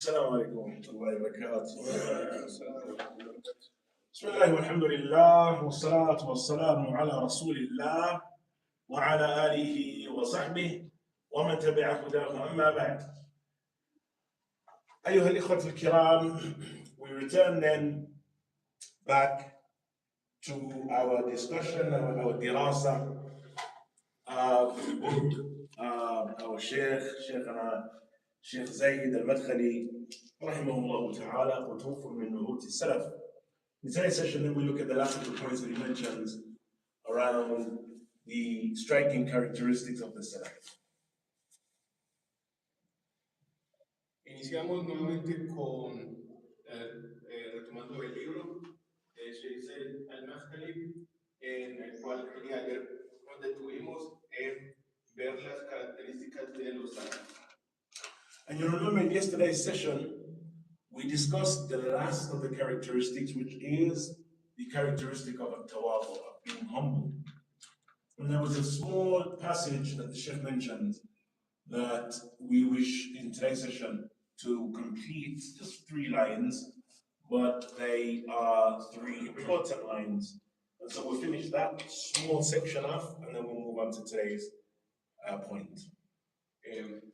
السلام عليكم ورحمة الله وبركاته. بسم الله والحمد لله والصلاة والسلام على رسول الله وعلى آله وصحبه ومن تبع هداه أما بعد. أيها الإخوة الكرام, we return then back to our discussion, our dirasa of the book our Sheikhana Sheikh Zayd al-Madkhali rahimahullah ta'ala وتوفر من نهوض السلف. In today's session, then we look at the last of the points that he mentions around the striking characteristics of the Salaf. Iniciamos nuevamente con retomando el libro de Sheikh Zaid al-Madkhali, en el cual ayer nos detuvimos en ver las características de los salaf. And you remember in yesterday's session, we discussed the last of the characteristics, which is the characteristic of a tawadu, of being humble. And there was a small passage that the Sheikh mentioned that we wish in today's session to complete, just 3 lines, but they are 3 important lines. And so we'll finish that small section off and then we'll move on to today's point.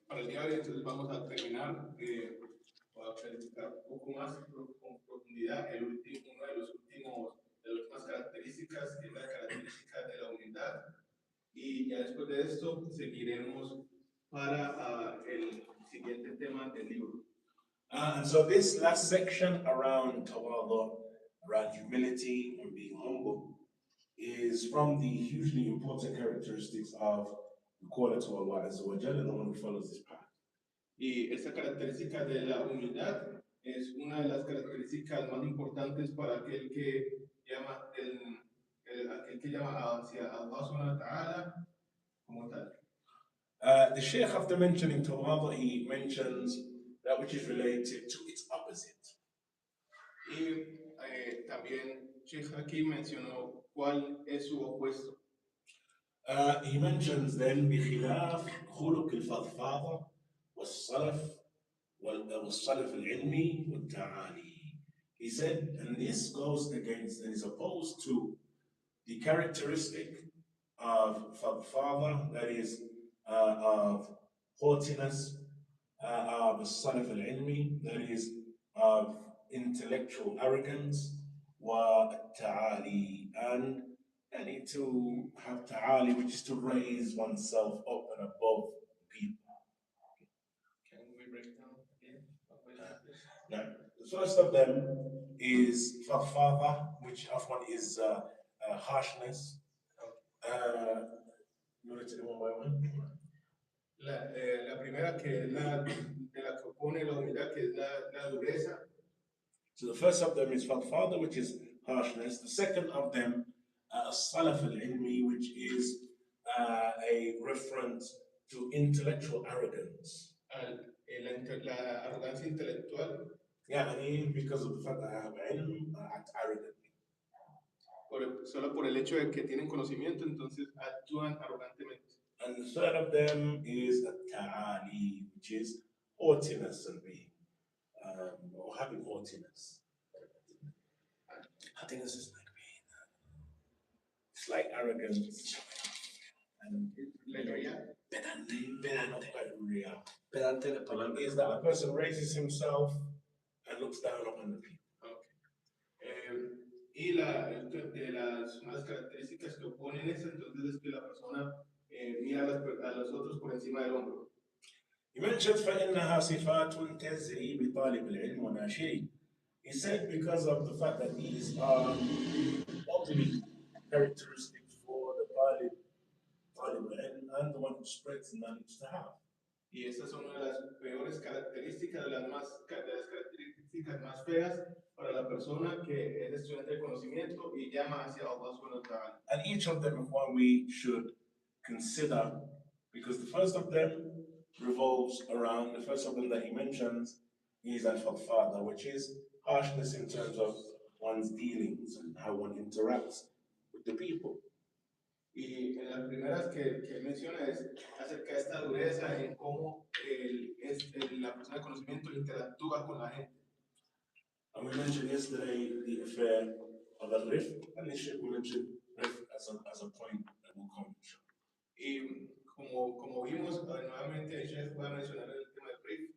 Para el día de hoy, entonces vamos a terminar a clarificar un poco más con profundidad uno de las últimas características, que es la característica de la humildad. Y ya después de esto seguiremos para el siguiente tema del libro. And so this last section around tawadu, around humility and being humble, is from the hugely important characteristics of the caller to Allah Azza wa Jalla, and the one who follows this path. Y esta característica de la humildad es una de las características más importantes para aquel que llama aquel que llama hacia Allah subhanahu wa ta'ala como tal. The Shaykh, after mentioning tawadu, he mentions that which is related to its opposite. Y también Sheikh aquí mencionó cuál es su opuesto. He mentions then بخلاف خلق الفضفاضة والصلف والصلف العلمي والتعالي. He said, and this goes against and is opposed to the characteristic of fadfada, that is of haughtiness, of salaf al-ilmi, that is of intellectual arrogance, wa ta'ali, and need to have ta'ali, which is to raise oneself up and above people. Can we break down again? Now, the first of them is fadfada, which often is harshness. You want to take one by one? La primera que es la de la que opone la humildad, que es la dureza. So the first of them is fadfada, which is harshness. The second of them, salaf al-ilmi, which is a reference to intellectual arrogance. La arrogancia intelectual. Yeah, I mean, because of the fact that I have ilm, I act arrogantly. Solo por el hecho de que tienen conocimiento, entonces actúan arrogantemente. And the third of them is ta'ali, which is haughtiness and being, or having haughtiness. Haughtiness is like being, it's like arrogance. And like pedante is that a person raises himself and looks down upon the people. Okay. Y de las más características que oponen eso, entonces es que la persona mira a los otros por encima del hombro. He mentions فإنها صفات تزري بطالب العلم وناشره. He said because of the fact that these are ugly characteristics for the talib al-ilm and the one who spreads knowledge to have. Y estas son una de las peores características, de las características más feas para la persona que es estudiante de conocimiento y llama hacia Allah subhanahu wa ta'ala. And each of them is one we should consider, because the first of them revolves around, the first of them that he mentions is al-fadfada, which is harshness in terms of one's dealings and how one interacts with the people. Y en las primeras que él menciona es acerca de esta dureza en cómo la persona de conocimiento interactúa con la gente. And we mentioned yesterday the affair of al-rifq, and we mentioned rifq as a point that will come. Y como vimos, nuevamente el chef va a mencionar el tema del brief,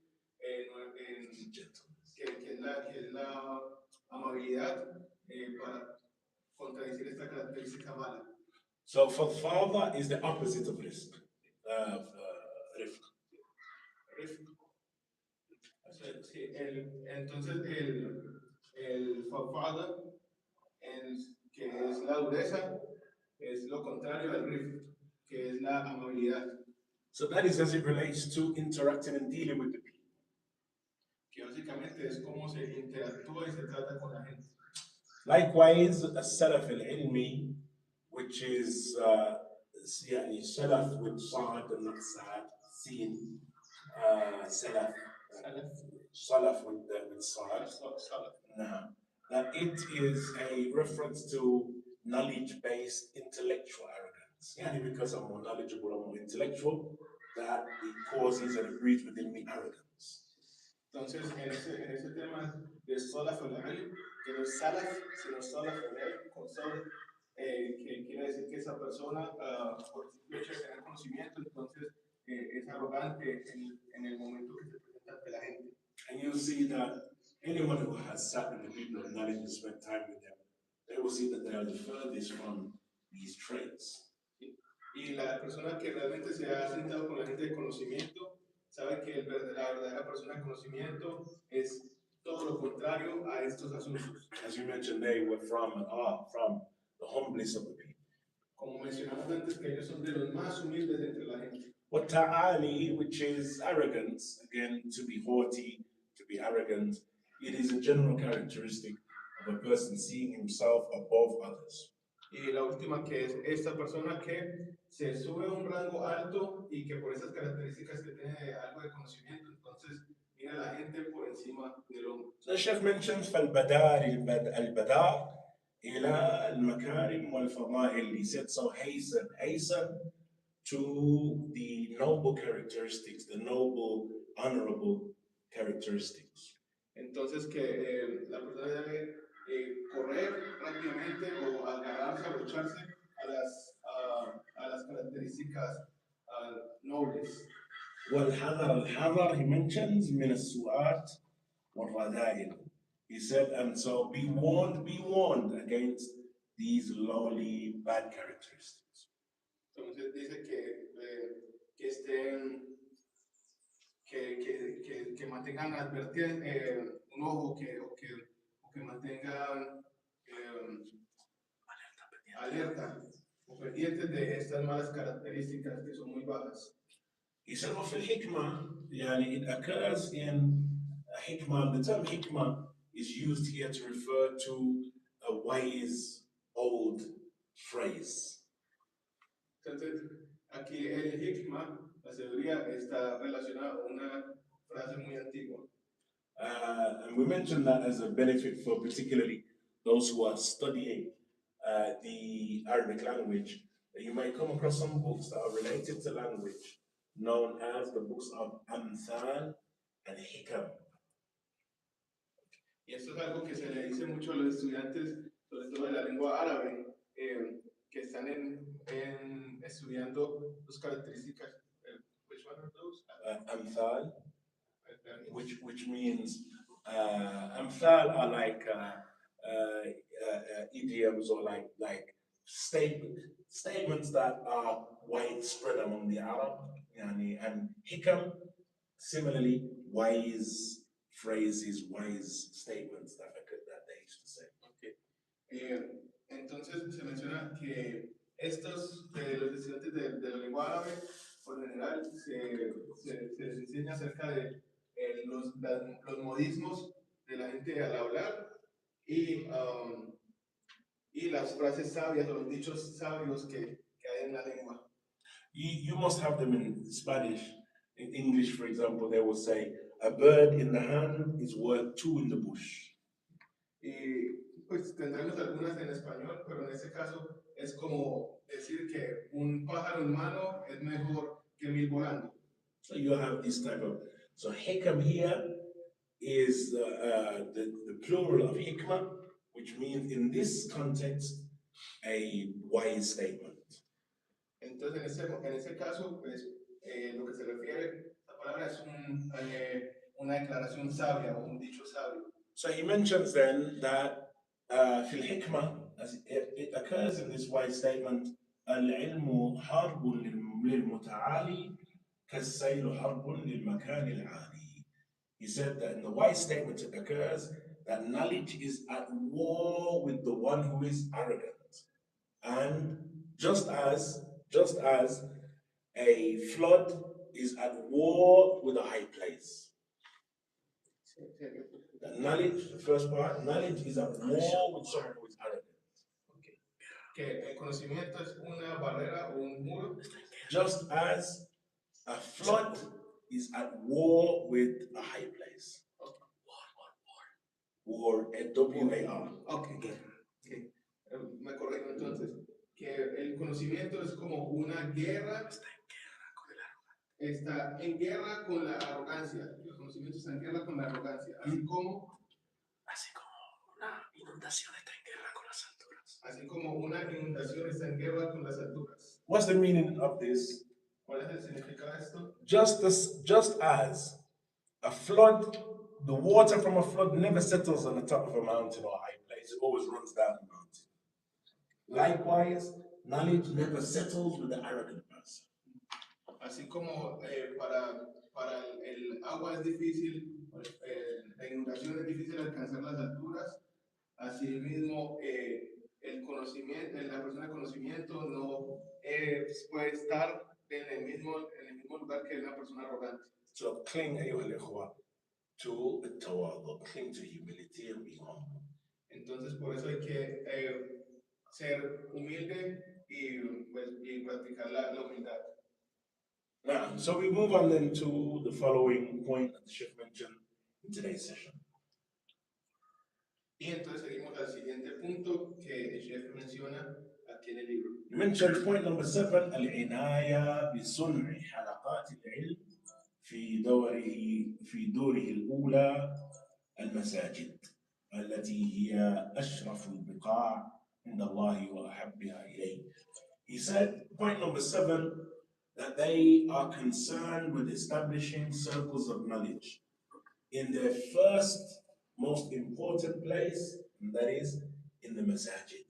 que es la amabilidad para contradecir esta característica mala. So father is the opposite of rifq. Rifq. Sí, entonces el father, que es la dureza, es lo contrario al rifq, que es la amabilidad. So that is as it relates to interacting and dealing with the people. Que básicamente es cómo se interactúa y se trata con la gente. Likewise, السلف العلمي, which is يعني سلف with صاد and not sad, seen سلف salaf with صاد. No. That it is a reference to knowledge-based intellectual arrogance. Yani because I'm more knowledgeable, I'm more intellectual, that it causes and it breeds within me arrogance. Entonces, en ese tema de salaf al-ilm, que no es salaf, sino salaf al-ilm, con salaf, que quiere decir que esa persona, por el simple hecho de tener conocimiento, entonces es arrogante en el momento que se presenta ante la gente. And you'll see that anyone who has sat with the people of knowledge and spent time with them, they will see that they are the furthest from these traits. Y la persona que realmente se ha sentado con la gente de conocimiento, sabe que la verdadera persona de conocimiento es todo lo contrario a estos asuntos. As you mentioned, they were from and are from the humblest of the people. Como mencionamos antes, que ellos son de los más humildes entre la gente. What ta'ali, which is arrogance, again, to be haughty, to be arrogant, it is a general characteristic of a person seeing himself above others. Y la última que es esta persona que se sube a un rango alto y que por esas características que tiene algo de conocimiento, entonces mira a la gente por encima del hombro. The Sheikh mentions فالبدار البدار إلى المكارم والفضائل. He said so hasten to the noble characteristics, the noble, honorable characteristics. Entonces que la persona debe correr rápidamente o agarrarse, abrocharse a las características nobles. الحذر he mentions من السوءات والرذائل. He said, and so be warned against these lowly bad characteristics. Entonces dice que estén, que mantengan un ojo, que mantengan alerta o pendientes de estas malas características que son muy bajas. He said, وفي الحكمة, يعني it occurs in hikmah. The term hikmah is used here to refer to a wise old phrase. Entonces, aquí el hikmah, la sabiduría, está relacionada a una frase muy antigua. And we mentioned that as a benefit for particularly those who are studying the Arabic language. You may come across some books that are related to language, known as the books of Amthal and Hikam. Y esto es algo que se le dice mucho a los estudiantes, sobre todo de la lengua árabe, que están estudiando las características. Which one are those? Amthal, which means Amthal are like idioms or like statements that are widespread among the Arab, and Hikam, similarly, wise phrases, wise statements that they used to say. Okay. Entonces se menciona que estos de los estudiantes de la lengua árabe, por general, se les enseña acerca de los modismos de la gente al hablar y las frases sabias o los dichos sabios que hay en la lengua. You must have them in Spanish. In English, for example, they will say, a bird in the hand is worth two in the bush. Y pues tendremos algunas en español, pero en este caso es como decir que un pájaro en mano es mejor que 1000 volando. So you have this type of, so hikam here is the plural of hikmah, which means in this context, a wise statement. Entonces, en ese caso, pues, lo que se refiere, la palabra es una declaración sabia o un dicho sabio. So he mentions then that fil hikmah, as it occurs in this wise statement, al-ilmu harbun lil-muta'ali كالسيل حرب للمكان العالي. He said that in the wise statement it occurs that knowledge is at war with the one who is arrogant. And just as a flood is at war with a high place. The knowledge, the first part, knowledge is at war with someone who is arrogant. Que el conocimiento es una barrera o un muro. Just as a flood is at war with a high place. War, W-A-R. Okay. Me corrijo entonces. Que el conocimiento es como una guerra. Está en guerra con la arrogancia. El conocimiento está en guerra con la arrogancia. Así como una inundación está en guerra con las alturas. Así como una inundación está en guerra con las alturas. What's the meaning of this? ¿Cuál es el significado de esto? Just as a flood, the water from a flood never settles on the top of a mountain or a high place. It always runs down the mountain. Likewise, knowledge never settles with the arrogant person. Así como para el agua es difícil, la inundación es difícil alcanzar las alturas, así mismo el conocimiento, la persona de conocimiento no puede estar en el mismo lugar que una persona arrogante. So cling, أيها الإخوة, to التواضع, cling to humility and be humble. Entonces por eso hay que ser humilde y practicar la humildad. Now, so we move on then to the following point that the Sheikh mentioned in today's session. Y entonces seguimos al siguiente punto que el Sheikh menciona aquí en el libro. He mentions point number 7, العناية بصنع حلقات العلم في دوره الأولى المساجد التي هي أشرف البقاع عند الله وأحبها إليه. He said, point number 7, that they are concerned with establishing circles of knowledge in their first most important place, and that is in the masajid,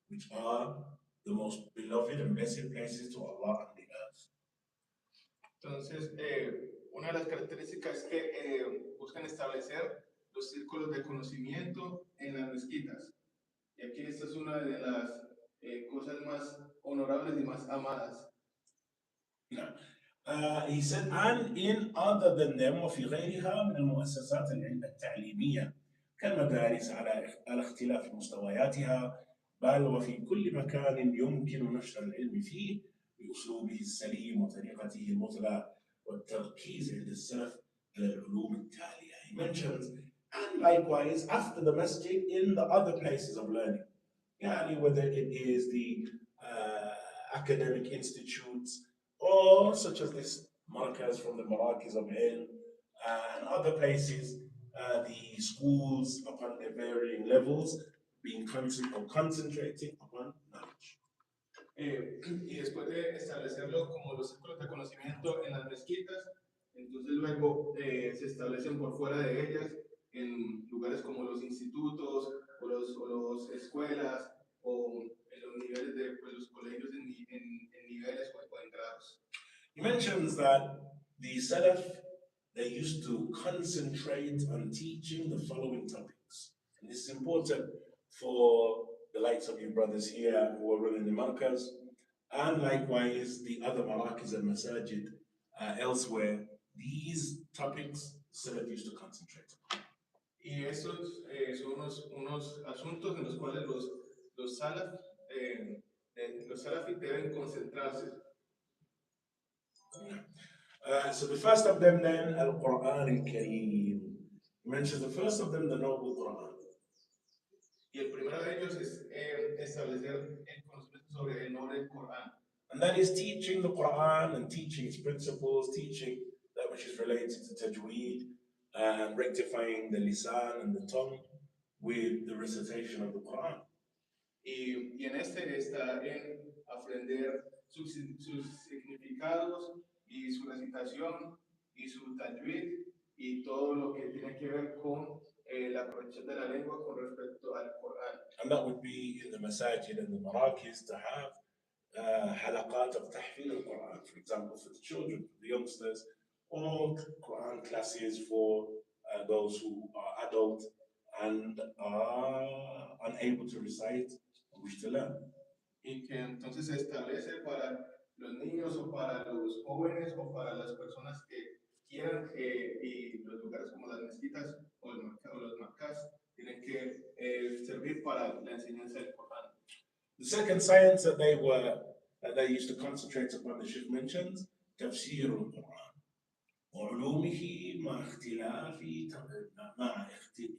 which are the most beloved and blessed places to Allah on the earth. Entonces, una de las características es que buscan establecer los círculos de conocimiento en las mezquitas. Y aquí esta es una de las cosas más honorables y más amadas. He said, and in other than them وفي غيرها من المؤسسات التعليمية كالمدارس على اختلاف مستوياتها بل وفي كل مكان يمكن نشر العلم فيه بأسلوبه السليم وطريقته المثلى والتركيز عند السلف على العلوم التالية. He mentions, and likewise after the masjid in the other places of learning, يعني whether it is the academic institutes or such as this markers from the Marakis of Ilm and other places, the schools upon their varying levels being concentrating upon knowledge. Y después de establecerlo como los círculos de conocimiento en las mezquitas, entonces luego se establecen por fuera de ellas en lugares como los institutos o los escuelas o en los niveles de los colegios en niveles o en grados. He mentions that the Salaf, they used to concentrate on teaching the following topics. And this is important for the likes of you brothers here who are running the markaz, and likewise the other marakis and masajid elsewhere. These topics the Salaf used to concentrate on. Y estos son unos asuntos en los cuales los salaf deben concentrarse. So the first of them then, Al-Quran al-Kareem. He mentions the first of them, the Noble Quran. Y el primero de ellos es establecer el conocimiento sobre el nombre del Corán. And that is teaching the Quran and teaching its principles, teaching that which is related to tajweed, and rectifying the lisan and the tongue with the recitation of the Quran. Y en este está en aprender sus significados y su recitación y su tajwid y todo lo que tiene que ver con la corrección de la lengua con respecto al Corán. And that would be in the masajid and the marakis to have halaqat of tahfidh al-Quran, for example, for the children, for the youngsters, or Quran classes for those who are adult and are unable to recite and wish to learn. Y que entonces se establece para los niños o para los jóvenes o para las personas que quieran y los lugares como las mezquitas o los marcas tienen que servir para la enseñanza del Corán. The second science that they used to concentrate upon, the Sheikh mentions, تفسير القرآن وعلومه مع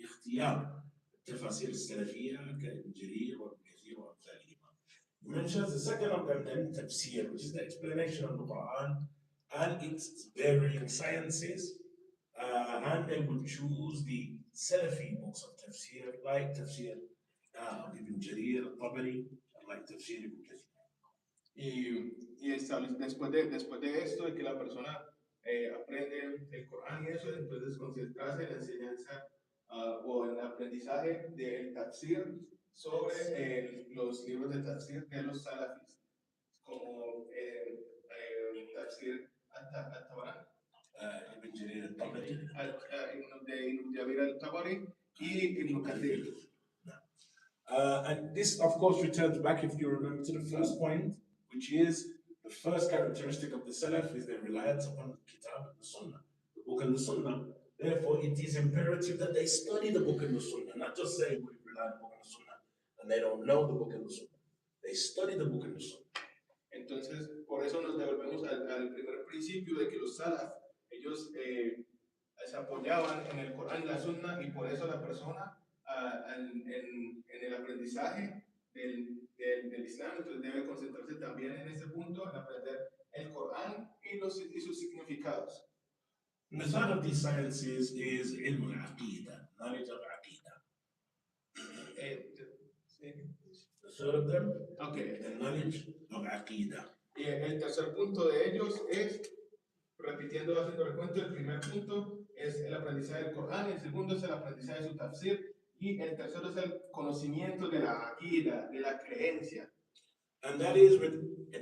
اختيار التفاسير السلفية كابن جرير وابن كثير وأمثالهما. He mentions the second of them then tafsir, which is the explanation of the Quran and its varying sciences, and they would choose the Salafi books of tafsir, like tafsir of Ibn Jarir al-Tabari, like tafsir Ibn Kathir. Y después de esto, de que la persona aprende el Corán y eso, entonces concentrarse en la enseñanza o en el aprendizaje del tafsir sobre los libros de tafsir de los salafis, como tafsir al-Tabari, Ibn Jarir al-Tabari, Ibn Jarir al-Tabari y Ibn Kathir. And this, of course, returns back, if you remember, to the first point, which is the first characteristic of the Salaf is their reliance upon the Kitab and the Sunnah, the book and the Sunnah. Therefore, it is imperative that they study the book and the Sunnah, not just say we rely on the book and the Sunnah, and they don't know the book and the Sunnah. They study the book and the Sunnah. Entonces, por eso nos devolvemos al primer principio de que los Salaf, ellos se apoyaban en el Corán y la Sunna, y por eso la persona en el aprendizaje del Islam, entonces debe concentrarse también en ese punto, en aprender el Corán y sus significados. And the third of these sciences is ilm al-aqidah, knowledge of aqidah. The third of them, okay, the knowledge of aqidah. Y el tercer punto de ellos es, repitiendo, haciendo el cuento, el primer punto es el aprendizaje del Corán, el segundo es el aprendizaje de su tafsir, y el tercero es el conocimiento de la aqida, de la creencia. And that is with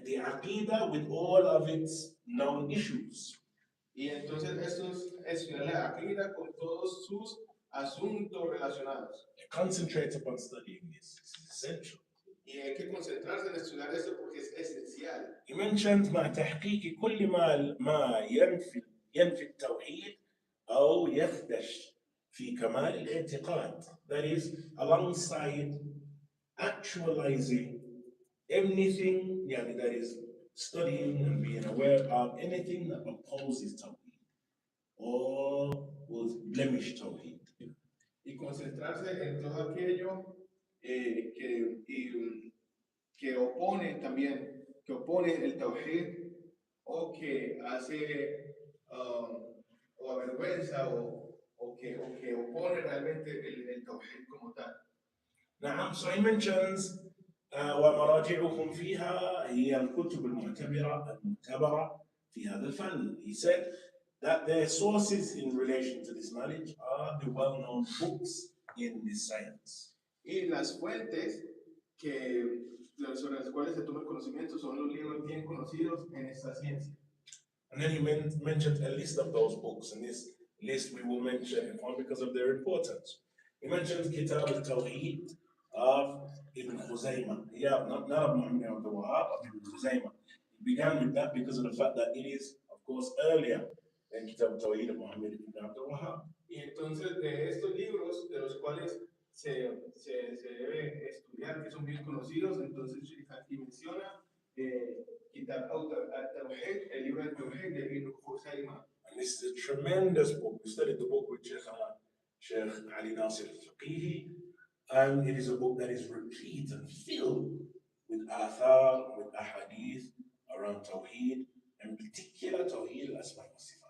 the aqidah with all of its known issues. Y entonces esto es estudiar la aqida con todos sus asuntos relacionados. Concentrate upon studying this. This is essential. Y hay que concentrarse en estudiar esto porque es esencial. He mentioned مع تحقيق كل ما ينفي التوحيد أو يخدش في كمال الاعتقاد. That is, alongside actualizing anything, that is studying and being aware of anything that opposes Tawheed or will blemish Tawheed. Y concentrarse en todo aquello que opone también, que opone el Tawhid o que hace o avergüenza o que opone realmente el Tawhid como tal. نعم, so he mentions ومراجعهم فيها هي الكتب المعتبرة في هذا الفن. He said that their sources in relation to this knowledge are the well-known books in this science. Y las fuentes sobre las cuales se toma el conocimiento son los libros bien conocidos en esta ciencia. And then he mentioned a list of those books, and this list we will mention because of their importance. He mentions Kitab al-Tawheed of Ibn Khuzaymah. Yeah, not of Muhammad ibn Abdul Wahhab, of Ibn Khuzaymah. He began with that because of the fact that it is, of course, earlier than Kitab al-Tawheed of Muhammad ibn Abdul Wahhab. Y entonces de estos libros, de los cuales se debe estudiar, que son bien conocidos, entonces aquí menciona Kitab al-Tawheed, el libro del Tawheed de Ibn Khuzaymah. And this is a tremendous book. We studied the book with Sheikh Ali Nasir al-Faqihi, And it is a book that is replete and filled with athar, with ahadith around Tawheed, and particular Tawheed al-Asma wa Sifat.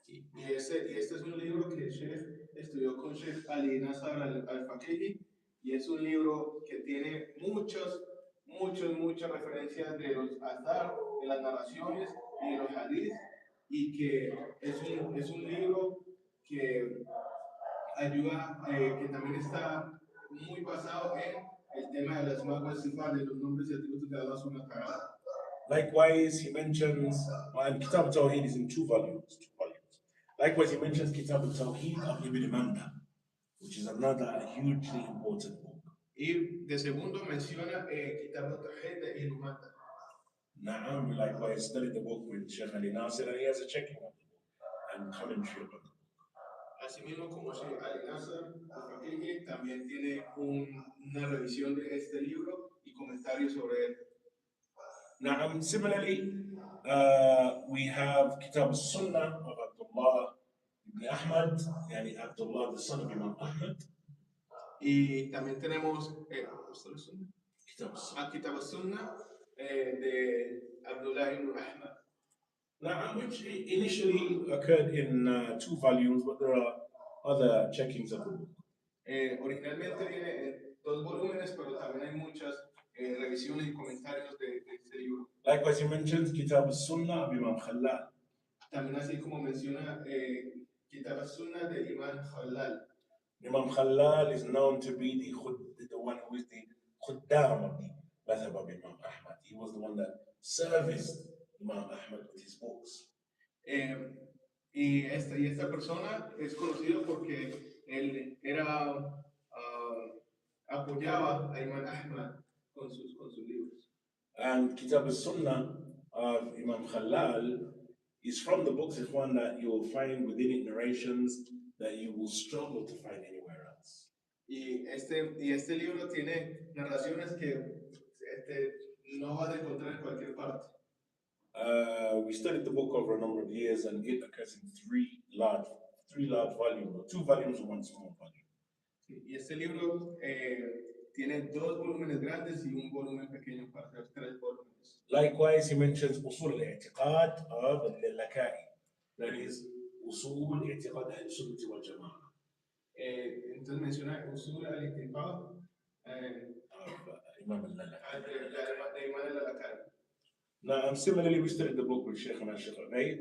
Y este es un libro que el Sheikh estudió con Sheikh Ali Nasar al-Faqihi, y es un libro que tiene muchas referencias de los azar, de las narraciones y de los hadith, y que es un libro que ayuda, que también está muy basado en el tema de las maguas sifat, de los nombres y atributos de Allah subhanahu wa ta'ala. Likewise, he mentions, and Kitab al-Tawheed is in two volumes. Likewise, he mentions Kitab al-Tawheed of Ibn Manda, which is another hugely important book. Y de segundo menciona Kitab al-Tawheed de Ibn Manda. Na'am, likewise studied the book with Sheikh Ali Nasir, and he has a checking of the book and commentary on the book. Asimismo, como Sheikh Ali Nasr al-Faqihi también tiene una revisión de este libro y comentarios sobre él. Na'am, similarly, we have Kitab al-Sunnah of Abdullah ibn Ahmad, yani Abdullah, the son of Imam Ahmad. Y también tenemos Kitab al-Sunnah. Kitab al-Sunnah de Abdullah ibn Ahmad. Na'am, which initially occurred in 2 volumes, but there are other checkings of the book. Originalmente viene en 2 volúmenes, pero también hay muchas revisiones y comentarios de este libro. Likewise, he mentions Kitab al-Sunnah of Imam Khalal. También así como menciona Kitab al-Sunnah de Imam Khalal. Imam Khalal is known to be the one who is the khuddam of the madhab of Imam Ahmad. He was the one that serviced Imam Ahmad with his books. Y esta persona es conocido porque él apoyaba a Imam Ahmad con sus libros. And Kitab al-Sunnah of Imam Khalal is from the books, is one that you will find within it narrations that you will struggle to find anywhere else. Y este libro tiene narraciones que no vas a encontrar en cualquier parte. We studied the book over a number of years, and it occurs in three large volumes, or 2 volumes and 1 small volume. Y este libro tiene 2 volúmenes grandes y un volumen pequeño para hacer 3 volúmenes. Likewise, he mentions usul al-i'tiqad of al-Laka'i, that is, usul al-i'tiqad al-sunnah wal jama'ah. Entonces menciona usul al-i'tiqad of Imam al-Laka'i. de Imam al-Laka'i. Now, similarly, we studied the book with Sheikh Ubaid,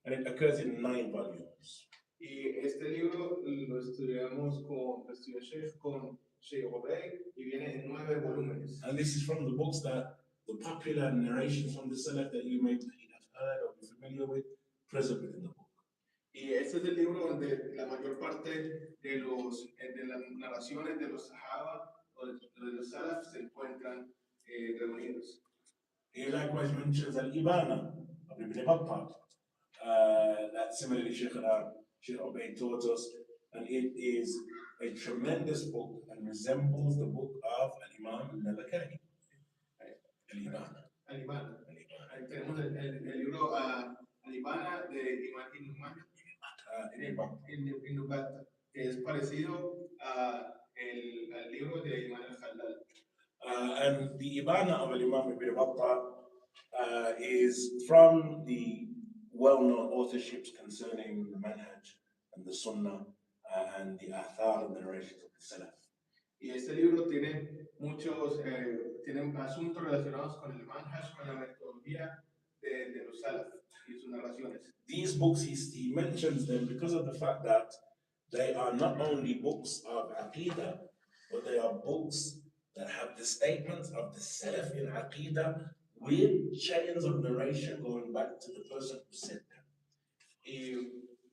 and it occurs in 9 volumes. Y este libro lo estudió Sheikh con Sheikh Ubaid y viene en 9 volúmenes. And this is from the books that the popular narrations from the Salaf that you may have heard or be familiar with, present within the book. Y este es el libro donde la mayor parte de las narraciones de los Sahaba o de los Salaf se encuentran reunidos. He likewise mentions Al-Ibana of Ibn Battah, that similarly Sheikh Ubaid taught us, and it is a tremendous book and resembles the book of Al-Imam al-Laka'i. Al-Ibana. Al-Ibana. Tenemos el libro Al-Ibana de Imam Ibn Battah, que es parecido al libro de Imam al-Khalal. And the Ibana of Al-Imam Ibn Battah is from the well-known authorships concerning the Manhaj and the Sunnah and the Athar and the narrations of the Salaf. Y este libro tiene tiene asuntos relacionados con el Manhaj, con la metodología de los Salaf y sus narraciones. These books, he mentions them because of the fact that they are not only books of Aqidah, but they are books that have the statements of the Salaf in Aqidah with chains of narration going back to the person who said them.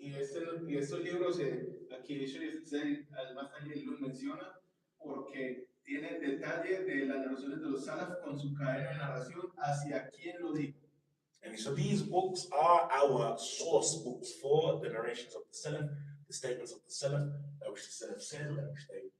Y estos libros, aquí Sheikh Zaid al-Mahali los menciona porque tienen detalle de las narraciones de los Salaf con su cadena de narración hacia quién lo dijo. And so these books are our source books for the narrations of the Salaf, the statements of the Salaf, which the Salaf said, which they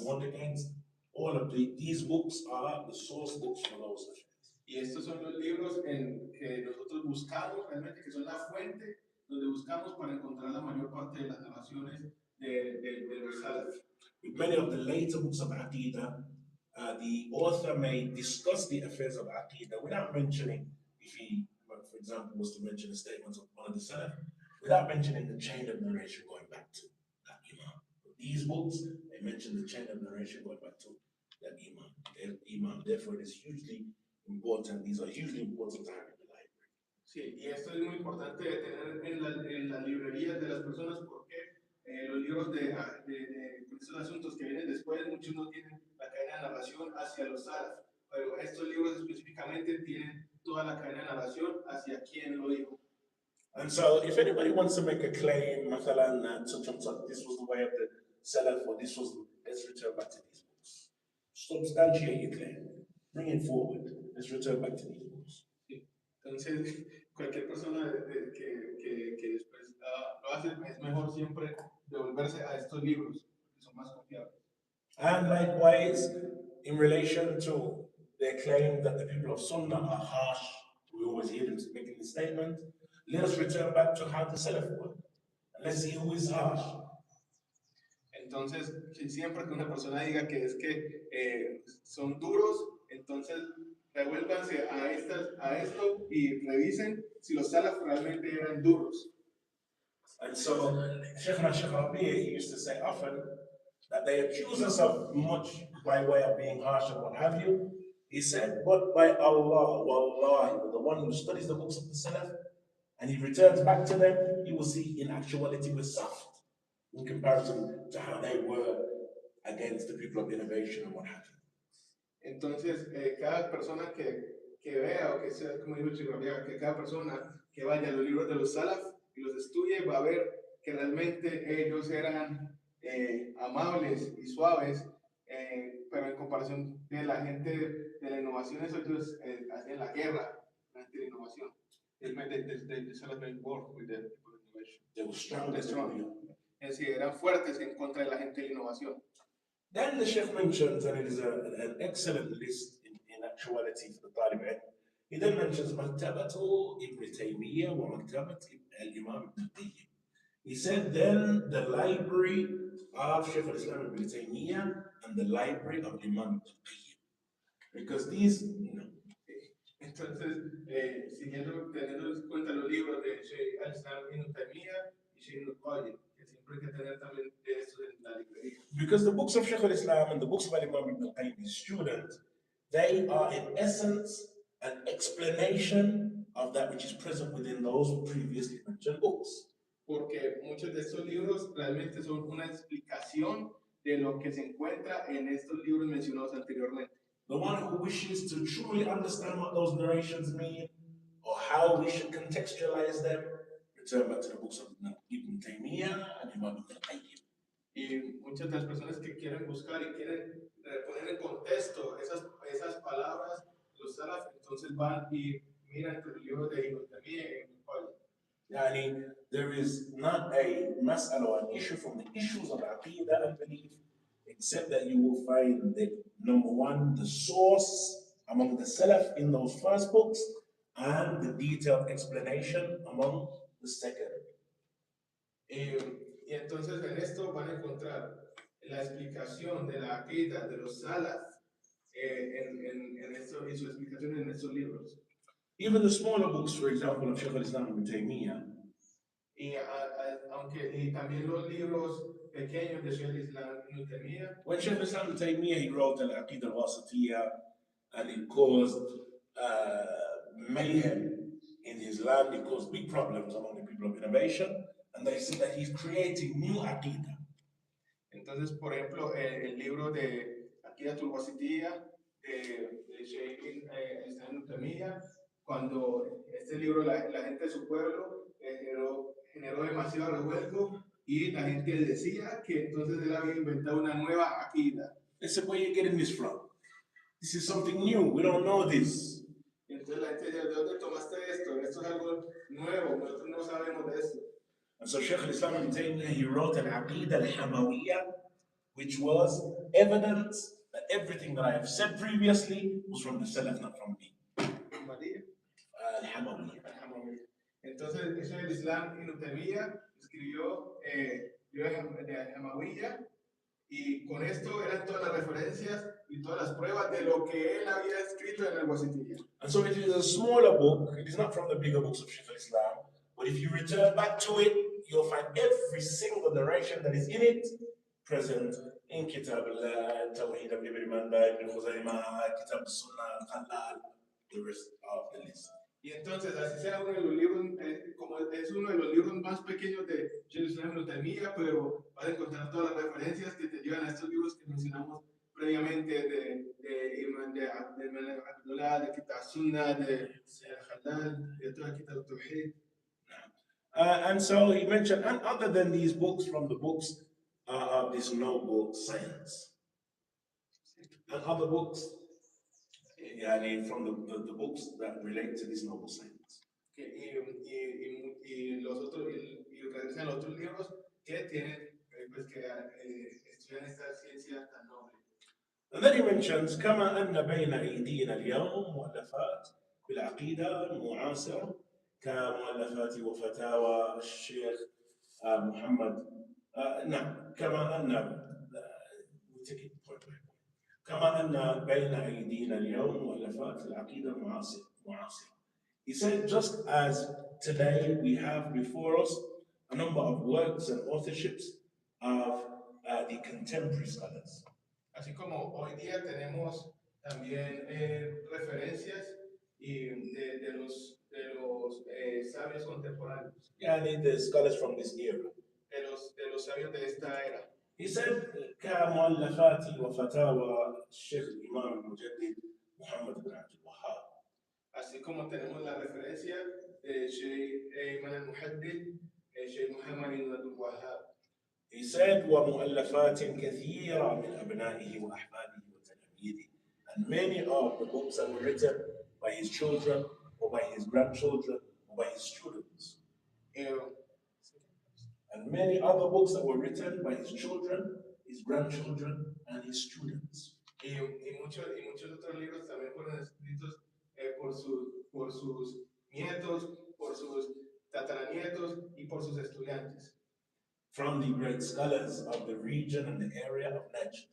warned against. All of these books are the source books for those things. Y estos son los libros que nosotros buscamos realmente, que son la fuente donde buscamos para encontrar la mayor parte de las narraciones de los Salaf. We many of the later books of Aqidah, the author may discuss the affairs of Aqidah without mentioning, if he, for example, was to mention a statement of one of the Salaf, without mentioning the chain of narration going back to that Imam. These books, they mention the chain of narration going back to that Imam. Therefore, it is hugely important, these are hugely important to have in the library. Sí, y esto es muy importante de tener en las librerías de las personas porque los libros con estos asuntos que vienen después, muchos no tienen la cadena de narración hacia los salaf, pero estos libros específicamente tienen toda la cadena de narración hacia quien lo dijo. And so, if anybody wants to make a claim, Mathalan, this was the way of the Salaf, or this was, let's return back to these books. Substantiate your claim. Bring it forward. Let's return back to these books. Sí. Entonces, cualquier persona que después lo hace, es mejor siempre devolverse a estos libros, que son más confiables. And likewise, in relation to their claim that the people of Sunnah are harsh, we always hear them making the statement, let us return back to how the Salaf were. And let's see who is harsh. Entonces, siempre que una persona diga que es que son duros, entonces revuélvanse a esto y revisen si los salaf realmente eran duros. And so, Sheikh Rabi, he used to say often that they accuse us of much by way of being harsh and what have you. He said, but by Allah, Wallahi, the one who studies the books of the Salaf and he returns back to them, he will see in actuality we're soft in comparison to how they were against the people of innovation and what have you. Entonces, cada persona que vea o que sea, como dijo Chiravia, que cada persona que vaya a los libros de los salaf y los estudie va a ver que realmente ellos eran amables y suaves, pero en comparación de la gente de la innovación, ellos hacían la guerra ante la innovación. The salaf work with the innovation. They were strong. Es decir, eran fuertes en contra de la gente de la innovación. Then the Sheikh mentions, and it is an excellent list in actuality for the Talib Ilm. He then mentions Maktabatu Ibn Taymiyyah wa Maktabat al-Imam Ibn Qayyim. He said then the library of Shaykh al-Islam Ibn Taymiyyah and the library of Imam Ibn Qayyim. Because these, Entonces, teniendo en cuenta los libros de Shaykh al-Islam Ibn Taymiyyah y Shaykh Ibn Qayyim, que siempre hay que tener también de estos en la librería. Because the books of Shaykh al-Islam and the books of Imam Ibn Qayyim, his students, they are in essence an explanation of that which is present within those previously mentioned books. Porque muchos de estos libros realmente son una explicación de lo que se encuentra en estos libros mencionados anteriormente. The one who wishes to truly understand what those narrations mean or how we should contextualize them, return back to the books of Ibn Taymiyyah and Imam Ibn Qayyim. Y muchas de las personas que quieren buscar y quieren poner en contexto esas palabras, los salaf, entonces van y miran los libros de Ibn Taymiyyah y Ibn Qayyim. Yani, there is not a mas'ala or an issue from the issues of Aqidah and belief, except that you will find that number one, the source among the Salaf in those first books, and the detailed explanation among the second. Y entonces en esto van a encontrar la explicación de la Aqidah de los salaf en esto, y su explicación en estos libros. Even the smaller books, for example, of Shaykh al-Islam Ibn Taymiyyah. Y también los libros pequeños de Shaykh al-Islam Ibn Taymiyyah. When Shaykh al-Islam Ibn Taymiyyah, he wrote Al-Aqidah al-Wasatiyah, and it caused mayhem in his land. It caused big problems among the people of innovation, and they see that he's creating new Aqidah. Entonces, por ejemplo, el libro de Aqidah al-Wasatiyah de Shaykh al-Islam Ibn Taymiyyah, cuando este libro la gente de su pueblo generó demasiado revuelo y la gente decía que entonces él había inventado una nueva Aqidah. They said, where are you getting this from? This is something new. We don't know this. Entonces la gente decía, ¿de dónde tomaste esto? Esto es algo nuevo. Nosotros no sabemos de esto. And so Shaykh al-Islam Ibn Taymiyyah, he wrote an Aqidah al-Hamawiyyah, which was evidence that everything that I have said previously was from the Salaf, not from me. Al-Hamawiyyah. Entonces, eso es el Islam Ibn Taymiyyah escribió de Hamawiyyah Y con esto eran todas las referencias y todas las pruebas de lo que él había escrito en el Wasitiyya. And so it is a smaller book, it is not from the bigger books of Shaykh al-Islam, but if you return back to it, you'll find every single narration that is in it present in Kitab al-Tawheed of Ibn Manda, Ibn Khuzaymah, Kitab al-Sunnah, al-Khalal, the rest of the list. Y entonces, así sea uno de los libros, como es uno de los libros más pequeños de Sheikh al-Islam Ibn Taymiyyah, pero vas a encontrar todas las referencias que te llevan a estos libros que mencionamos previamente de Imam de Abdullah, de Kitab Sunnah, de Al-Halal, de toda Kitab al-Tawheed. And so he mentioned, and other than these books, from the books of this noble science, and other books, from the books that relate to this noble science. Y los otros, y revisan los otros libros que tienen, pues que estudian esta ciencia tan noble. And then he mentions كما أن بين أيدينا اليوم مؤلفات بالعقيدة المعاصرة كمؤلفات وفتاوى الشيخ محمد نعم كما أن كما أن بين أيدينا اليوم مؤلفات العقيدة المعاصرة. He said, just as today we have before us a number of works and authorships of the contemporary scholars. Así como hoy día tenemos también referencias de los sabios contemporáneos. يعني the scholars from this era. De los sabios de esta era. He said, كمؤلفات وفتاوى الشيخ الإمام المجدد محمد بن عبد الوهاب. Así como tenemos la referencia de Sheikh Imam al-Muhaddith, Sheikh Muhammad ibn Abdul Wahhab. He said, ومؤلفات كثيرة من أبنائه وأحفاده وتلاميذه. And many of the books that were written by his children, or by his grandchildren, or by his students. And many other books that were written by his children, his grandchildren, and his students. Y muchos otros libros también fueron escritos por sus nietos, por sus tataranietos y por sus estudiantes. From the great scholars of the region and the area of Najd.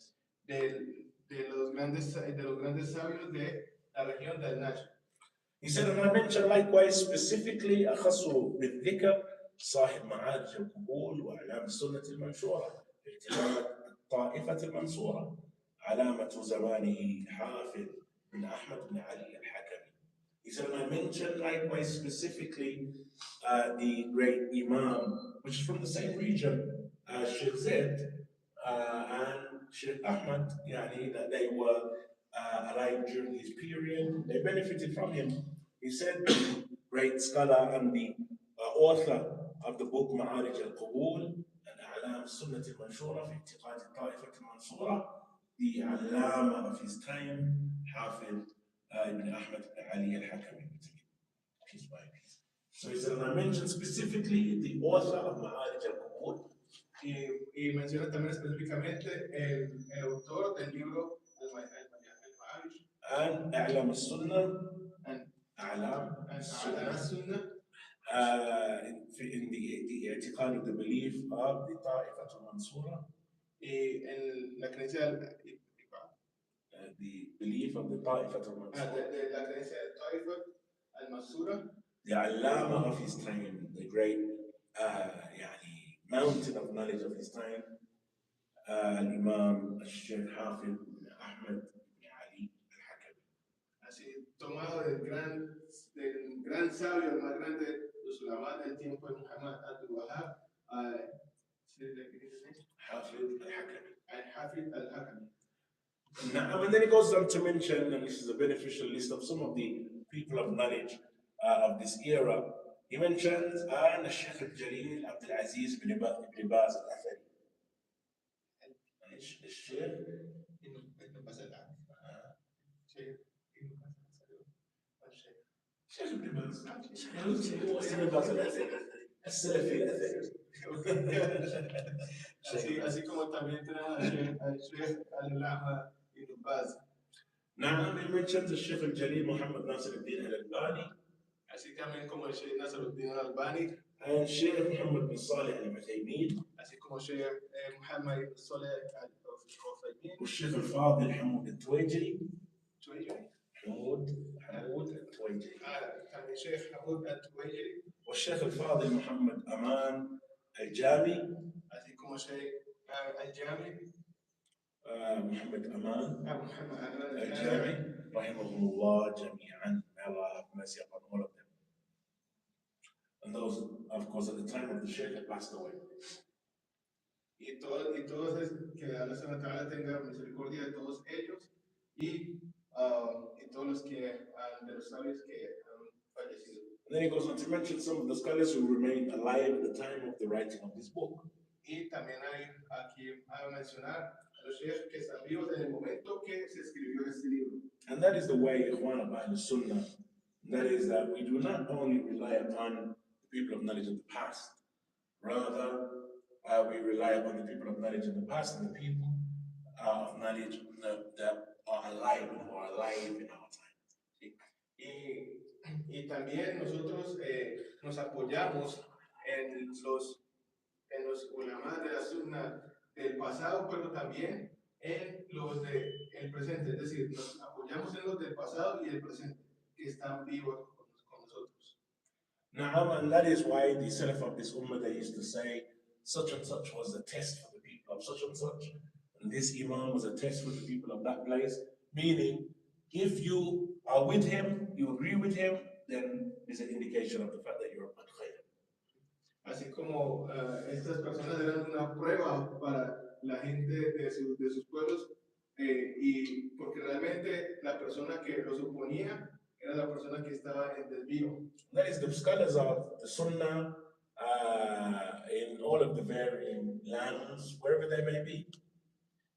De los grandes sabios de la región del Najd. He said, and I mentioned likewise specifically أخص بالذكر صاحب معارج القبول وأعلام السنة المنشورة اعتماد الطائفة المنصورة علامة زمانه حافظ بن أحمد بن علي الحكمي. He said, and I mentioned likewise specifically the great Imam, which is from the same region, Sheikh Zaid and Sheikh Ahmad, that they were alive during his period. They benefited from him. He said, the great scholar and the author of the book Ma'arij al-Qubul and A'lam Sunnat al-Manshura fi I'tiqad al-Ta'ifat al-Mansura, the Allama of his time, Hafiz ibn Ahmad ibn Ali al-Hakami, piece by piece. So he said, and I mentioned specifically the author of Ma'arij al-Qubul. Y menciona también específicamente el autor del libro al-Ma'arij. And A'lam al-Sunnah. And A'lam al-Sunnah. In the اعتقاد of the belief of the طائفة المنصورة. Y en la creencia the belief of the طائفة المنصورة. La creencia del Taifa al-Mansura. The Allama of his time, the great mountain of knowledge of his time, Imam al-Sheikh Hafiz ibn Ahmad ibn Ali al-Hakami. Así, tomado del gran sabio, el más grande de los ulama del tiempo de Muhammad Abdul Wahhab, Hafiz al-Hakami. Hafiz al-Hakami. And then he goes on to mention, and this is a beneficial list of some of the people of knowledge of this era. He mentions الشيخ الجليل عبد العزيز بن باز الأثري. الشيخ ابن باز الشيخ ابن باز ابن باز الأثري السلفي الأثري. Así como también tenemos al Sheikh al-Allama Ibn Baz. نعم, he mentions الشيخ الجليل محمد ناصر الدين الألباني. Así también como el Sheikh Nasruddin al-Albani. And Sheikh Muhammad bin Salih al-Uthaymeen. así como Sheikh Muhammad Saleh Al-Uthaymeen, والشيخ الفاضل حمود التويجري. Tuwaijiri, حمود التويجري. también Sheikh Hamoud Al-Tuwaijiri, والشيخ الفاضل محمد أمان الجامي. así como Sheikh Al-Jami, محمد أمان Muhammad Al-Jami, الجامي رحمهم الله جميعا. May Allah have mercy upon all of them. And those, of course, at the time of the Sheikh had passed away. y todos que Allah subhanahu wa ta'ala tenga misericordia de todos ellos y todos los que de los sabios que han fallecido. And then he goes on to mention some of the scholars who remained alive at the time of the writing of this book. Y también hay aquí a mencionar a los sheikhs que están vivos en el momento que se escribió este libro. And that is the way, Ikhwan of Ahl Sunnah, that is that we do not only rely upon the people of knowledge of the past, rather we rely upon the people of knowledge of the past and the people of knowledge that are alive and who are alive in our time. ¿Sí? Y también nosotros nos apoyamos en los ulama de la sunna del pasado, pero también en los del presente. Es decir, nos apoyamos en los del pasado y el presente, que están vivos con nosotros. Na'am, and that is why the Salaf of this Ummah, they used to say, such and such was a test for the people of such and such, and this Imam was a test for the people of that place. Meaning, if you are with him, you agree with him, then it's an indication of the fact that you're a khayr. Así como estas personas eran una prueba para la gente de sus pueblos, y porque realmente la persona que los oponía era la persona que estaba en desvío. That is the scholars of the Sunnah in all of the varying lands, wherever they may be.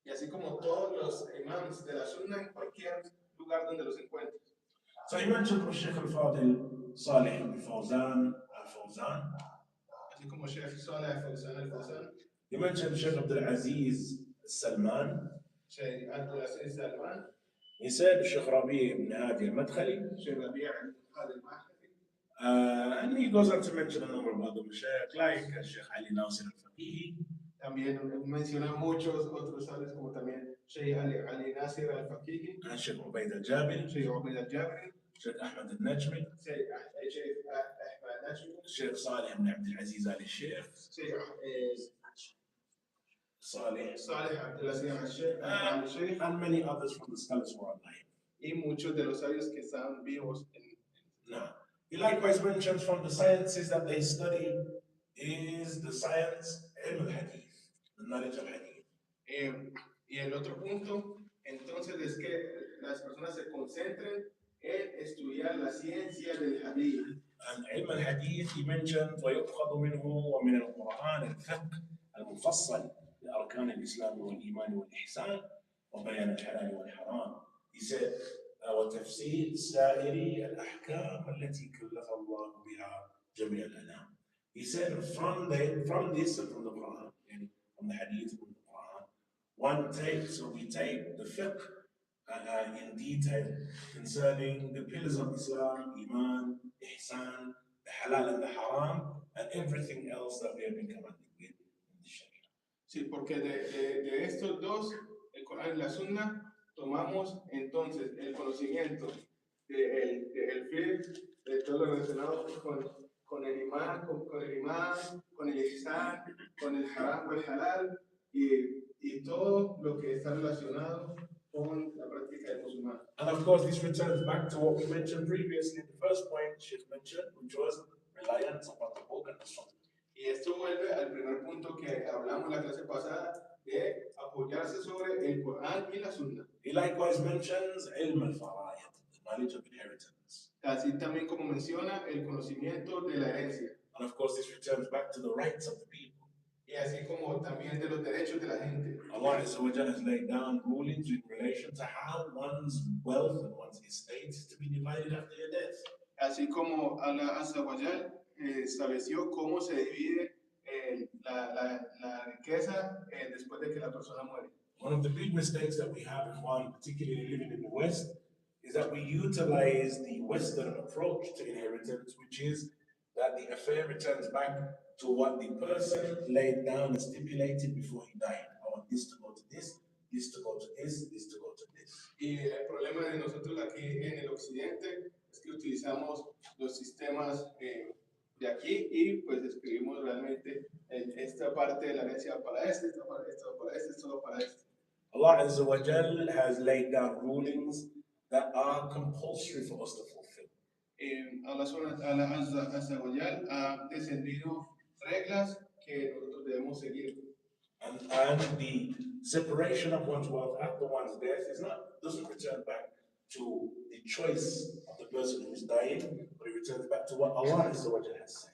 Y así como todos los imams de la sunna en cualquier lugar donde los encuentres. So he mentioned Sheikh al-Fadil Salih al-Fawzan al-Fawzan. Así como Sheikh Saleh al-Fawzan al-Fawzan. He mentioned Sheikh Abdul Aziz al-Salman. Sheikh Abdul Aziz Salman. He said Sheikh Rabi' ibn Hadi al-Madkhali. Sheikh Rabi' ibn Hadi al-Madkhali. And he goes on to mention a number of other Mashaykh like Sheikh Ali Nasir al-Faqihi. También menciona muchos otros sabios como también Sheikh Ali Nasir al-Faqihi. And Sheikh Ubaid al-Jabiri. Sheikh Ubaid al-Jabiri. Sheikh Ahmed al-Najmi. Sheikh Ahmed al-Najmi. Sheikh Salih ibn Abdul Aziz al-Sheikh. Sheikh Salih Abdul Aziz al-Sheikh. and many others from the scholars who are alive. Y muchos de los sabios que están vivos. Now, he likewise mentions from the sciences that they study is the science ilm al-hadith, the knowledge of hadith. Y el otro punto, entonces, es que las personas se concentren en estudiar la ciencia del hadith. And ilm al-hadith, he mentioned ويؤخذ منه ومن القرآن الفقه المفصل لأركان الإسلام والإيمان والإحسان وبيان الحلال والحرام. He said, وتفسير سائر الأحكام التي كلف الله بها جميع الأنام. He said, from this and from the Quran, and from the Hadith and from the Quran, we take the fiqh in detail concerning the pillars of Islam, Iman, Ihsan, the halal and the haram, and everything else that we have been commanded with in the Sharia. Sí, porque de estos dos, el Corán y la Sunna, tomamos entonces el conocimiento del fiqh, de todo lo relacionado con el imán, con el ihsan, con el haram, con el halal, y todo lo que está relacionado con la práctica del musulmán. And of course, this returns back to what we mentioned previously, the first point Sheikh mentioned, which was reliance upon the book and the Sunnah. Y esto vuelve al primer punto que hablamos la clase pasada, de apoyarse sobre el Corán y la Sunna. He likewise mentions ilm al-fara'id, the knowledge of inheritance. Así también como menciona el conocimiento de la herencia. And of course, this returns back to the rights of the people. Y así como también de los derechos de la gente. Allah Azza wa Jalla has laid down rulings in relation to how one's wealth and one's estate is to be divided after your death. Así como Allah Azza wa Jalla estableció cómo se divide la riqueza después de que la persona muere. One of the big mistakes that we have, Ikhwan, particularly living in the West, is that we utilize the Western approach to inheritance, which is that that the affair returns back to what the person laid down and stipulated before he died. I want this to go to this to go to this to go to this. Y el problema de nosotros aquí en el occidente es que utilizamos los sistemas de aquí y pues escribimos realmente esta parte de la herencia para este, esta para este, esto para este. Allah Azza wa Jal has laid down rulings that are compulsory for us to fulfill. Allah Azza wa Jal ha descendido reglas que nosotros debemos seguir. And the separation of one's wealth after one's death doesn't return back to the choice of the person who is dying, but it returns back to what Allah Azza wa Jal has said.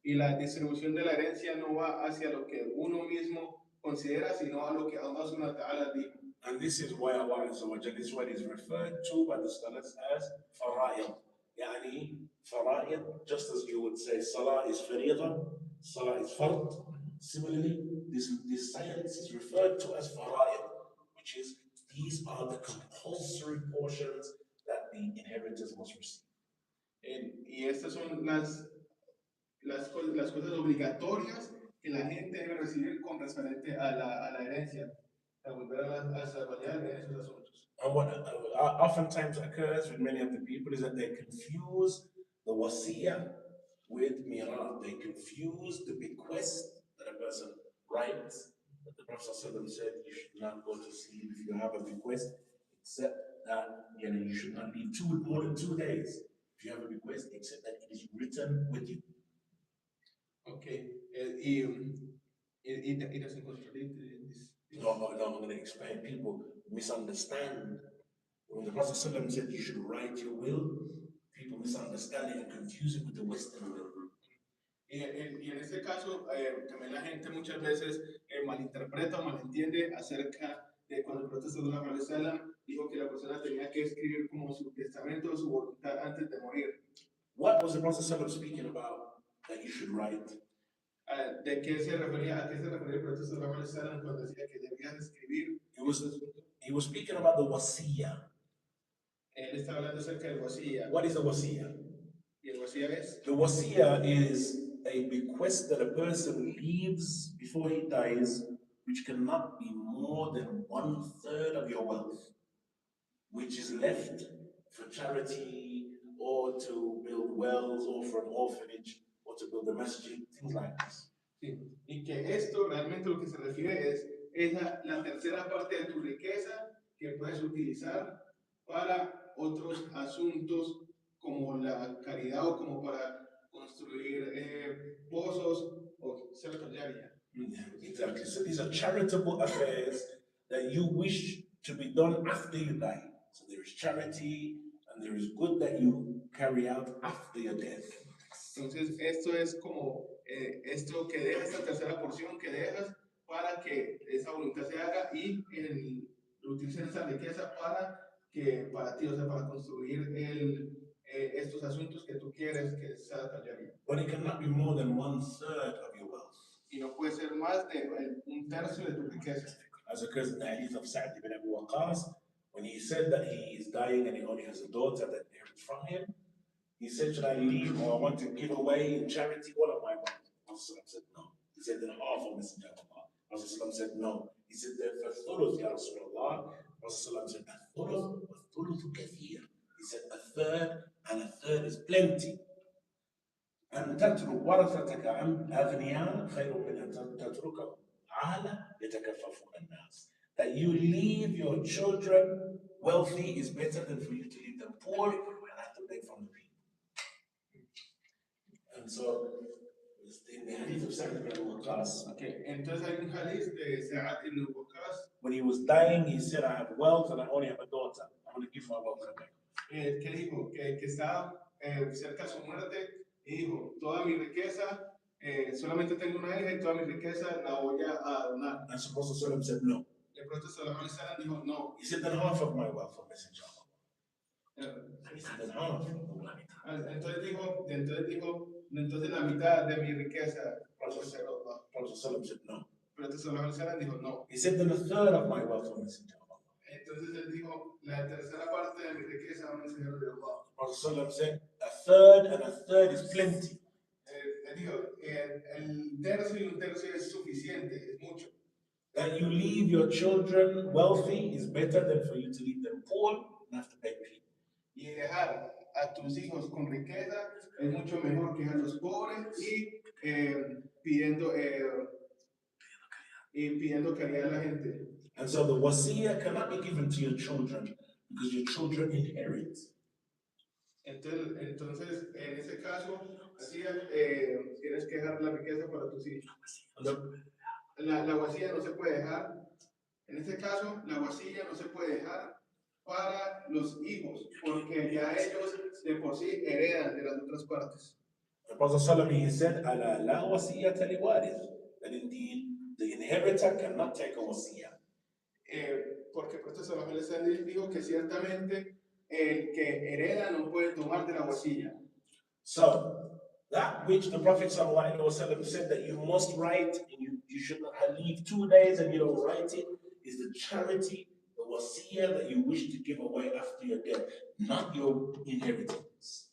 Y la distribución de la herencia no va hacia lo que uno mismo considera, sino a lo que Allah Subhanahu wa Ta'ala dijo. And this is why Allah Azza wa Jal is what is referred to by the scholars as fara'id. Yani fara'id, just as you would say salah is faridah, salah is fard. Similarly, this science is referred to as fara'id, which is these are the compulsory portions that the inheritors must receive. Y estas son las cosas obligatorias que la gente debe recibir con referente a la herencia. A volver a desarrollar en esos asuntos. And what oftentimes occurs with many of the people is that they confuse the wasiyah with mirah. They confuse the bequest that a person writes. That the Prophet ﷺ said you should not go to sleep if you have a bequest, except that you should not leave more than 2 days if you have a bequest, except that it is written with you. Okay, it doesn't contradict this. No, I'm going to explain. People misunderstand. When the Prophet ﷺ said you should write your will, people misunderstand it and confuse it with the Western will. Y en este caso, también la gente muchas veces malinterpreta o malentiende acerca de cuando el Profeta Sallallahu Alaihi Wasallam dijo que la persona tenía que escribir como su testamento o su voluntad antes de morir. What was the Prophet ﷺ speaking about that you should write? ¿De qué se refería? ¿A qué se refería el Profeta Sallallahu Alaihi Wasallam cuando decía que debías escribir? He was speaking about the wasiyah. Él está hablando acerca del wasiyah. What is the wasiyah? ¿Y el wasiyah es? The wasiyah is a bequest that a person leaves before he dies, which cannot be more than 1/3 of your wealth, which is left for charity or to build wells or for an orphanage or to build a masjid, things like this. Sí. Y que esto realmente lo que se refiere es la tercera parte de tu riqueza que puedes utilizar para otros asuntos como la caridad o como para construir pozos o cerca diaria. Exactly. So these are charitable affairs that you wish to be done after you die. So there is charity and there is good that you carry out after your death. Entonces esto es como esto que dejas, esta tercera porción que dejas para que esa voluntad se haga y utilizar esa riqueza para ti, o sea, para construir estos asuntos que tú quieres que sea tallaría. But it cannot be more than 1/3 of your wealth. Y no puede ser más de 1/3 de tu riqueza. As occurs in the hadith of Sa'd ibn Abi Waqqas, when he said that he is dying and he only has a daughter that inherits from him, he said, should I leave or I want to give away in charity all of my wealth? Prophet said no. He said, then half of Messenger of Allah. Prophet said no. He said, therefore, thuluth, Ya Rasulullah. Prophet said, thuluth, thuluth kathir. He said, 1/3 and 1/3 is plenty. أن تترك ورثتك أغنياء خير من أن تتركهم عالة يتكففون الناس. That you leave your children wealthy is better than for you to leave them poor and have to beg from the people. And so, in the hadith of Sa'd ibn Abi Waqqas, Okay, entonces hay un hadith de Sa'd ibn Abi Waqqas. When he was dying, he said, I have wealth and I only have a daughter. I'm going to give my wealth back. Que dijo que estaba cerca de su muerte y dijo, toda mi riqueza, solamente tengo una hija y toda mi riqueza la voy a donar. And so Prophet ﷺ said no. El Profeta Sallallahu Alaihi Wasallam dijo no. He said, then half of my wealth for Messenger of Allah. And he said, then half. Entonces dijo, entonces la mitad de mi riqueza. Prophet ﷺ said no. El Profeta Sallallahu Alaihi Wasallam dijo no. He said, then 1/3 of my wealth for Messenger of Allah. Entonces él dijo, la tercera parte de mi riqueza va a Messenger de Allah. Prophet ﷺ said, 1/3 and 1/3 is plenty. El les digo, el tercio y un tercio es suficiente, es mucho. That you leave your children wealthy is better than for you to leave them poor and have to beg people. Y dejar a tus hijos con riqueza es mucho mejor que dejarlos pobres y pidiendo caridad a la gente. And so the wasiya cannot be given to your children because your children inherit. Entonces, en ese caso, así tienes que dejar la riqueza para tus hijos. La guasilla no se puede dejar. En este caso, la guasilla no se puede dejar para los hijos, porque ya ellos de por sí heredan de las otras partes. The Prophet ﷺ, he said, "Ala la wasiyata liwarith," that indeed the inheritor cannot take a wasiya. Porque el Profeta Sallallahu Alaihi Wasallam dijo que ciertamente el que hereda no puede tomar de la guasilla. So that which the Prophet ﷺ said that you must write, and you should not leave 2 days and you don't write it, is the charity, the wasiya that you wish to give away after your death, not your inheritance.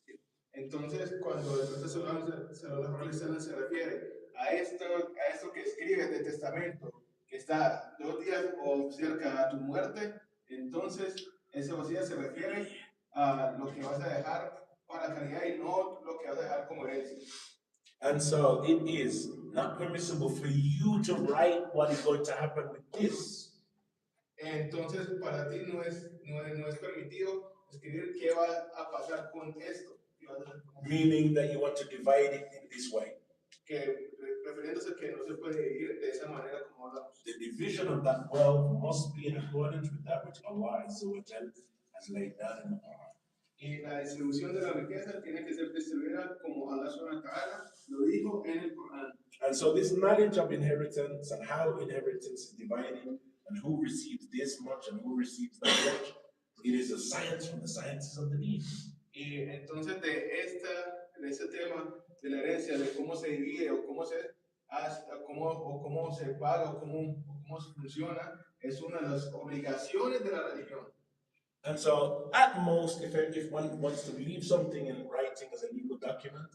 Entonces, cuando el Profeta Sallallahu Alaihi Wasallam se refiere a esto que escribes de testamento, que está 2 días o cerca a tu muerte, entonces esa wasiya se refiere a lo que vas a dejar para caridad y no lo que vas a dejar como herencia. And so it is not permissible for you to write what is going to happen with this. Entonces, para ti no es permitido escribir qué va a pasar con esto. Meaning that you want to divide it in this way. Que refiriéndose que no se puede dividir de esa manera como hablamos. The division of that wealth must be in accordance with that which Allah Azza wa Jal has laid down in the Quran. Y la distribución de la riqueza tiene que ser distribuida como Allah Subhanahu wa Ta'ala lo dijo en el Corán. And so this knowledge of inheritance and how inheritance is divided and who receives this much and who receives that much, it is a science from the sciences of the deen. Y entonces de ese tema de la herencia, de cómo se divide o cómo se hace, cómo se paga o cómo funciona, es una de las obligaciones de la religión. And so, at most, if one wants to leave something in writing as a legal document,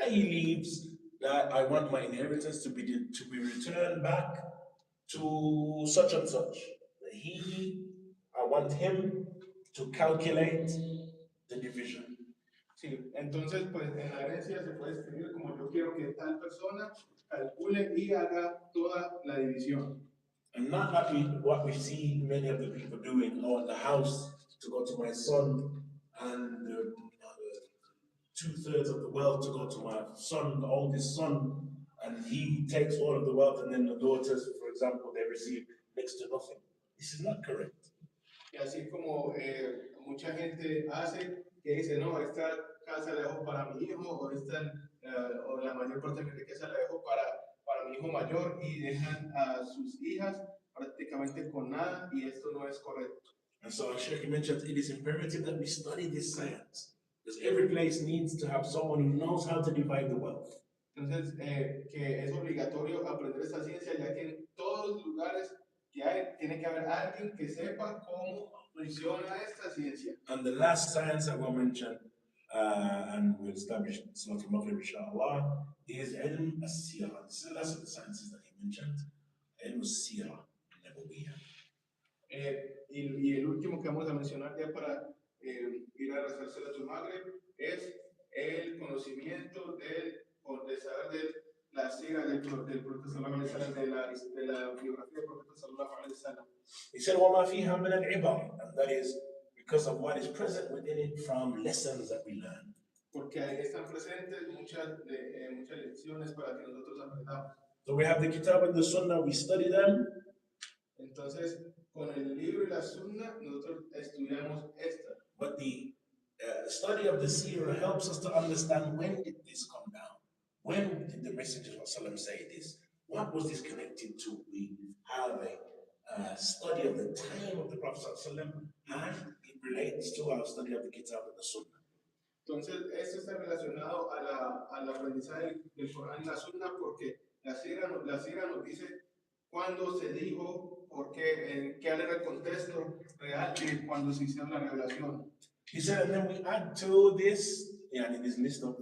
he leaves that I want my inheritance to be returned back to such and such. I want him to calculate the division. Sí, entonces, pues en la herencia se puede escribir como yo quiero que tal persona calcule y haga toda la división. And not what we see many of the people doing. I want the house to go to my son, and 2/3 of the wealth to go to my son, the oldest son, and he takes all of the wealth, and then the daughters, for example, they receive next to nothing. This is not correct. Y así como mucha gente hace, que dice, no, esta casa la dejo para mi hijo, o la mayor parte de mi riqueza la dejo para mi hijo mayor, y dejan a sus hijas prácticamente con nada, y esto no es correcto. And so Sheikh mentioned it is imperative that we study this science, because every place needs to have someone who knows how to divide the wealth. Entonces, que es obligatorio aprender esta ciencia, ya que en todos los lugares que hay, tiene que haber alguien que sepa cómo funciona esta ciencia. And the last science that we'll mention, and we'll establish Salat al-Maghrib, inshallah, is ilm as-sirah. This is the last of the sciences that he mentioned, ilm as-sirah, nabawiyah. Y el último que vamos a mencionar ya para ir a rezar Salat al-Maghrib es el conocimiento de saber de la sira del Profeta Sallallahu Alaihi Wasallam, de la biografía del Profeta Sallallahu Alaihi Wasallam. He said, وَمَا فِيهَا مِنَ الْعِبَرِ, and that is because of what is present within it from lessons that we learn. Porque ahí están presentes muchas lecciones para que nosotros aprendamos. So we have the Kitab and the Sunnah, we study them. Entonces, con el libro y la Sunna, nosotros estudiamos esta. But the study of the Seerah helps us to understand, when did this come down? When did the Messenger of Allah say this? What was this connected to? We have a study of the time of the Prophet ﷺ, and it relates to our study of the Kitab and the Sunnah. Entonces, esto está relacionado al aprendizaje del Corán y la Sunna, porque la Sira nos dice cuándo se dijo, por qué era el contexto real de cuando se hicieron la revelación. He said, and then we add to this, in this list of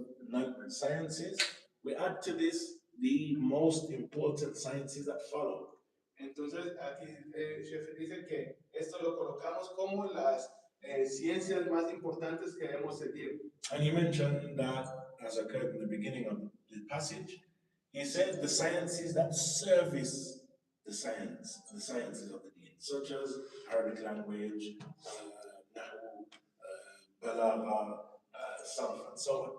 sciences, We add to this the most important sciences that follow. Entonces, aquí Shefer dice que esto lo colocamos como las ciencias más importantes que debemos seguir. And he mentioned that, as occurred in the beginning of the passage, he said the sciences that service the sciences of the deen, such as Arabic language, Nahu, Balagha, Sarf, and so on.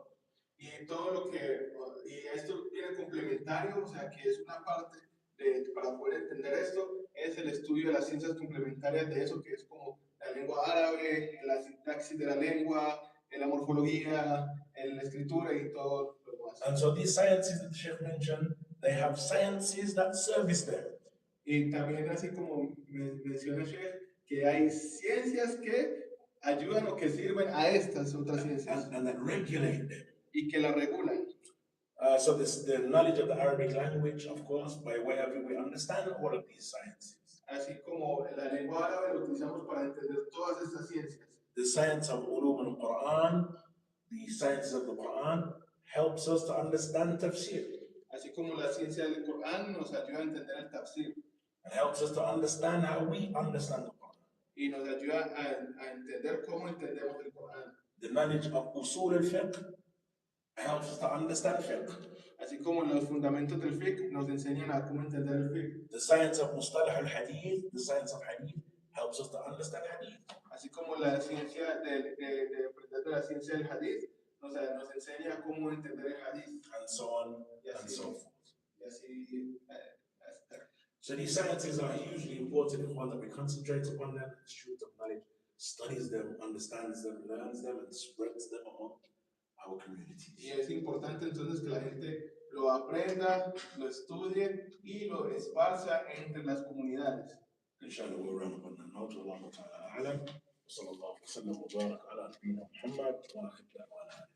Y todo lo que, y esto viene complementario, o sea, que es una parte para poder entender esto, es el estudio de las ciencias complementarias de eso, que es como la lengua árabe, la sintaxis de la lengua, la morfología, la escritura y todo lo demás. And so these sciences that the Sheikh mentioned, they have sciences that service them. Y también, así como menciona Sheikh, que hay ciencias que ayudan o que sirven a estas otras ciencias And that regulate them. y que las regulan. So this, the knowledge of the Arabic language, of course, by way of it, we understand all of these sciences. Así como la lengua árabe lo utilizamos para entender todas estas ciencias. The science of ulum al-Quran, the sciences of the Quran, helps us to understand tafsir. Así como la ciencia del Corán nos ayuda a entender el tafsir. It helps us to understand how we understand the Quran. Y nos ayuda a entender cómo entendemos el Corán. The knowledge of usul al-fiqh helps us to understand fiqh. Así como los fundamentos del fiqh nos enseñan a cómo entender el fiqh. The science of mustalah al-hadith, the science of hadith, helps us to understand hadith. Así como la ciencia de aprender de la ciencia del hadith nos enseña cómo entender el hadith. And so on Y and así, so forth. y así So these sciences are hugely important in one that we concentrate upon them, the student of knowledge studies them, understands them, learns them, and spreads them among our communities. Y es importante entonces que la gente lo aprenda, lo estudie y lo esparza entre las comunidades. Inshallah, we'll run upon that note. Wallahu ta'ala a'lam. وصلى الله وسلم وبارك على نبينا محمد وآخر دعوانا